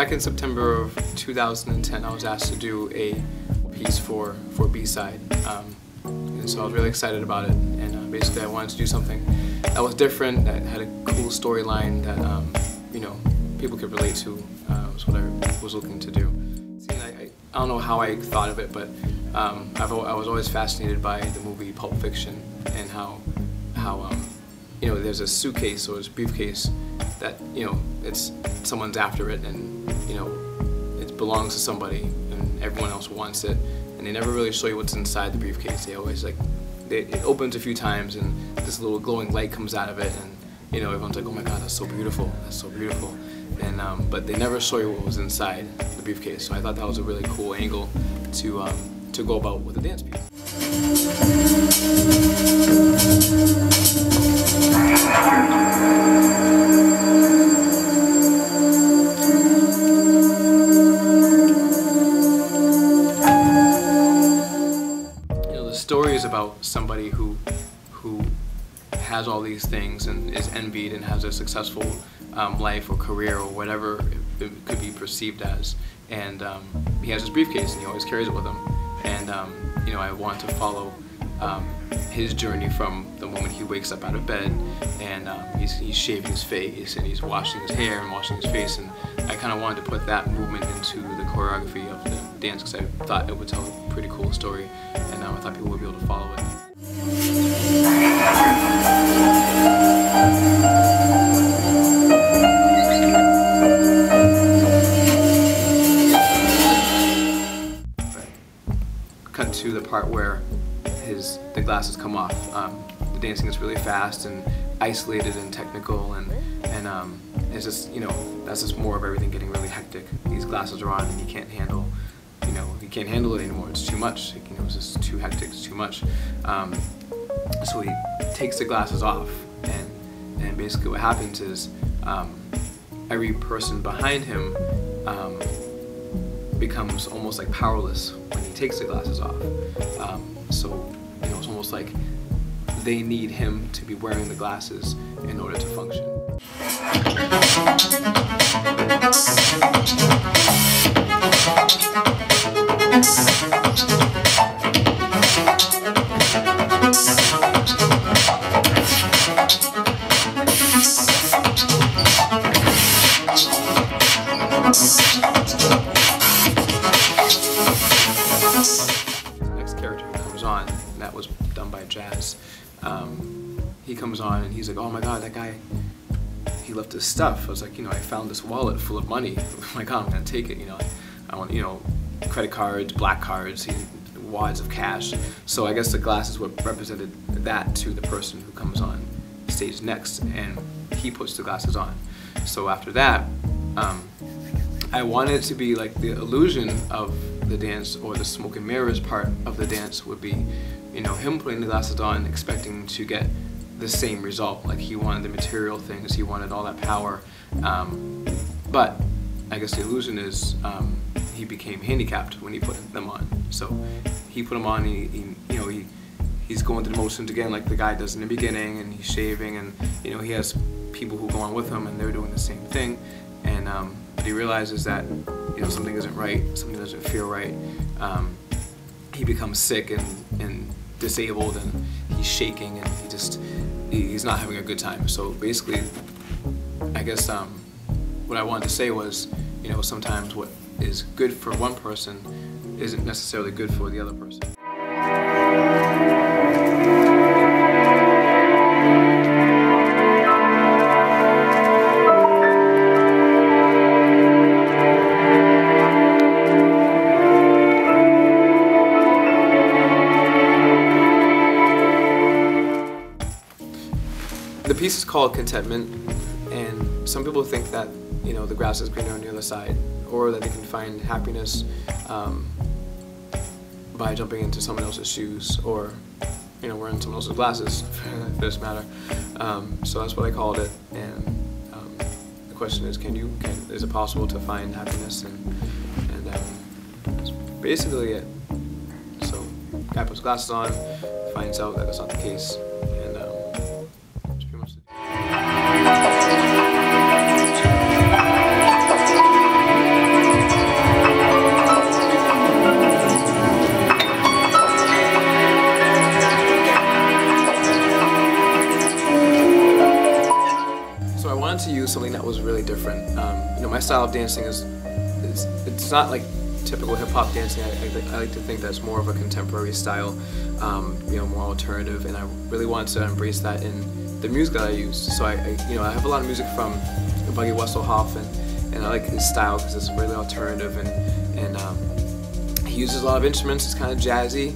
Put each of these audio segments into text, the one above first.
back in September of 2010, I was asked to do a piece for B-side, and so I was really excited about it. And basically, I wanted to do something that was different, that had a cool storyline that you know, people could relate to. Was what I was looking to do. See, I don't know how I thought of it, but I was always fascinated by the movie Pulp Fiction and how you know, there's a suitcase or this briefcase that, you know, it's someone's after it, and you know, it belongs to somebody and everyone else wants it, and they never really show you what's inside the briefcase. They always it opens a few times and this little glowing light comes out of it, and you know, everyone's like, oh my god, that's so beautiful, that's so beautiful. And but they never show you what was inside the briefcase, so I thought that was a really cool angle to go about with a dance piece. The story is about somebody who has all these things and is envied and has a successful life or career or whatever it could be perceived as, and he has his briefcase and he always carries it with him, and you know, I want to follow his journey from the moment he wakes up out of bed, and he's shaving his face and he's washing his hair and washing his face, and I kind of wanted to put that movement into the choreography of the dance because I thought it would tell a pretty cool story, and I thought people would be able to follow it. Cut to the part where the glasses come off. The dancing is really fast and isolated and technical, and it's just, you know, that's just more of everything getting really hectic. These glasses are on and you can't handle, you know, you can't handle it anymore. It's too much. You know, it's just too hectic. It's too much. So he takes the glasses off, and basically what happens is every person behind him becomes almost like powerless when he takes the glasses off. So you know, it's almost like they need him to be wearing the glasses in order to function. That was done by Jazz. He comes on and he's like, oh my god, that guy, he left his stuff. I was like, you know, I found this wallet full of money. Oh my god, I'm gonna take it, you know. I want, you know, credit cards, black cards, wads of cash. So I guess the glasses represented that to the person who comes on stage next, and he puts the glasses on. So after that, I wanted it to be like the illusion of the dance, or the smoke and mirrors part of the dance would be, you know, him putting the glasses on expecting to get the same result. Like, he wanted the material things, he wanted all that power, but I guess the illusion is he became handicapped when he put them on. So he put them on, you know, he's going through the motions again like the guy does in the beginning, and he's shaving, and you know, he has people who go on with him and they're doing the same thing, and but he realizes that, you know, something isn't right, something doesn't feel right. He becomes sick and disabled, and he's shaking, and he's not having a good time. So basically, I guess what I wanted to say was, you know, sometimes what is good for one person isn't necessarily good for the other person. The piece is called Contentment, and some people think that, you know, the grass is greener on the other side, or that they can find happiness by jumping into someone else's shoes, or, you know, wearing someone else's glasses, for this matter. So that's what I called it, and the question is, is it possible to find happiness? And that's basically it. So, guy puts glasses on, finds out that that's not the case, and that's pretty much it. style of dancing it's not like typical hip hop dancing. I like to think that's more of a contemporary style, you know, more alternative, and I really wanted to embrace that in the music that I use. So I have a lot of music from Buggy Wesselhoff, and I like his style because it's really alternative, and he uses a lot of instruments. It's kind of jazzy,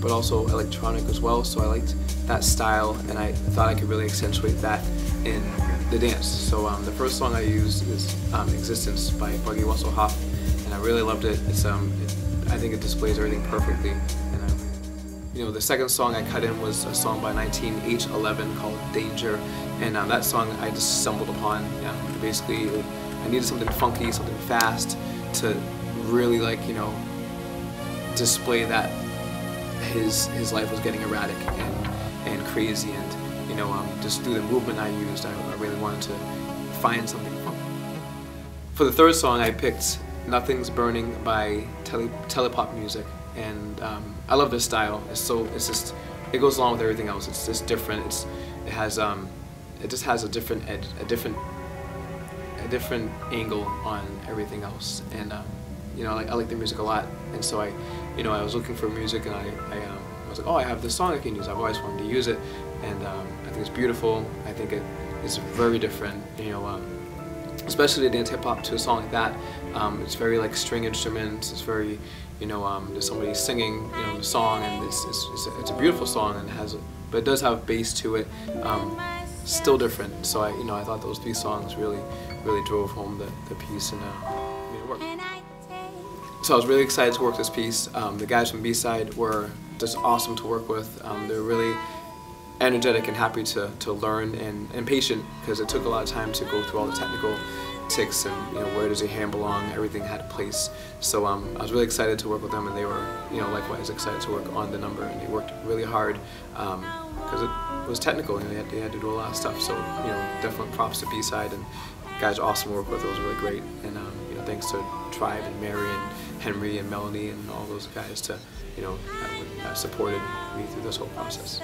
but also electronic as well. So I liked that style, and I thought I could really accentuate that in the dance. So the first song I used is "Existence" by Buggy Wesselhoff, and I really loved it. I think it displays everything perfectly. And you know, the second song I cut in was a song by 19H11 called "Danger," and that song I just stumbled upon. Basically, I needed something funky, something fast to really, like, you know, display that his life was getting erratic and crazy, and you know, just through the movement I used, I really wanted to find something funky. For the third song, I picked "Nothing's Burning" by Telepop Music, and I love this style. It goes along with everything else. It's just different. It just has a different edge, a different angle on everything else, and you know, I like the music a lot, and so I was looking for music, and I was like, oh, I have this song I can use. I've always wanted to use it, and I think it's beautiful. I think it is very different, you know, especially to dance hip hop to a song like that. It's very like string instruments. It's very, you know, there's somebody singing, you know, the song, and it's a beautiful song, and but it does have bass to it. Still different. So I thought those three songs really drove home the piece and made it work. So I was really excited to work this piece. The guys from B-Side were just awesome to work with. They were really energetic and happy to learn, and patient, because it took a lot of time to go through all the technical ticks and, you know, where does your hand belong. Everything had a place. So I was really excited to work with them, and they were, you know, likewise excited to work on the number, and they worked really hard because it was technical, and they had to do a lot of stuff. So, you know, definitely props to B-Side, and guys are awesome to work with. It was really great, and you know, thanks to Tribe and Mary and Henry and Melanie and all those guys to, you know, that supported me through this whole process.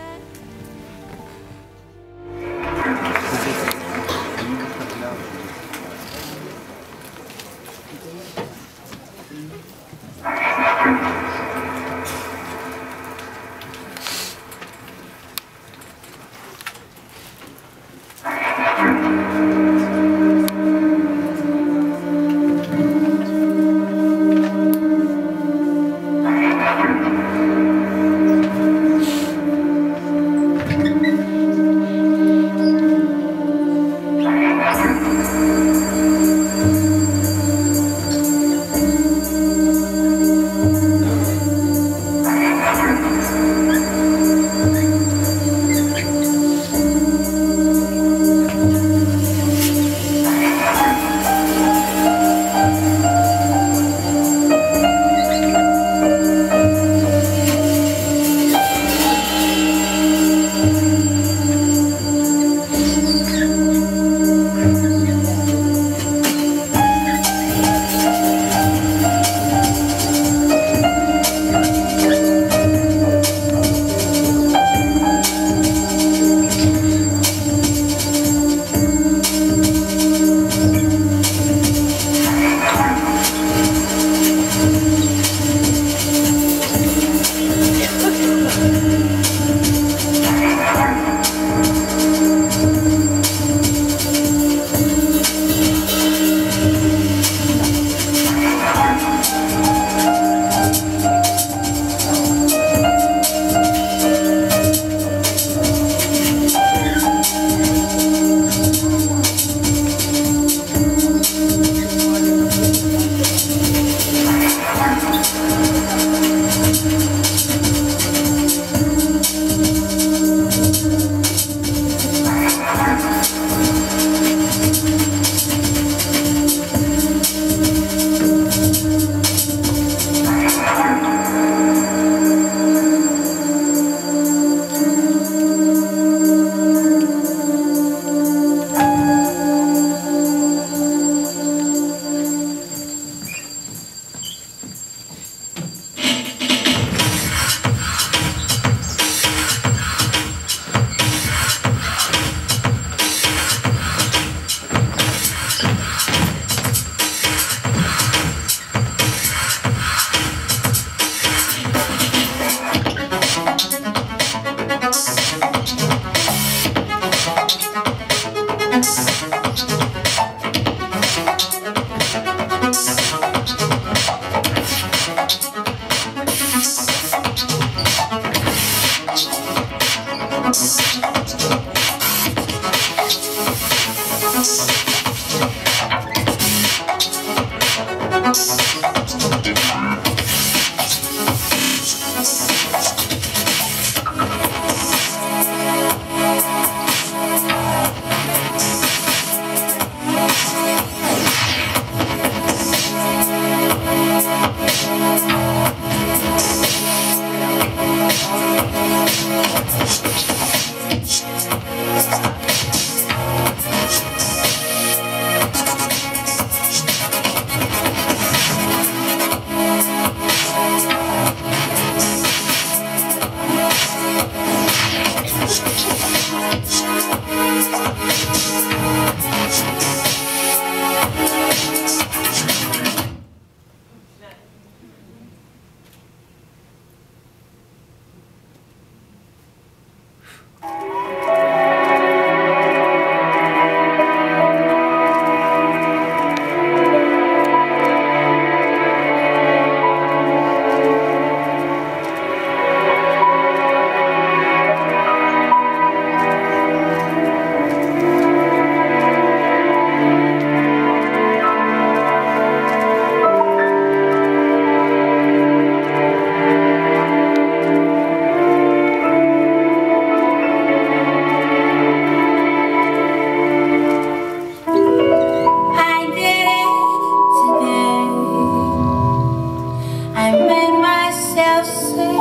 I've seen.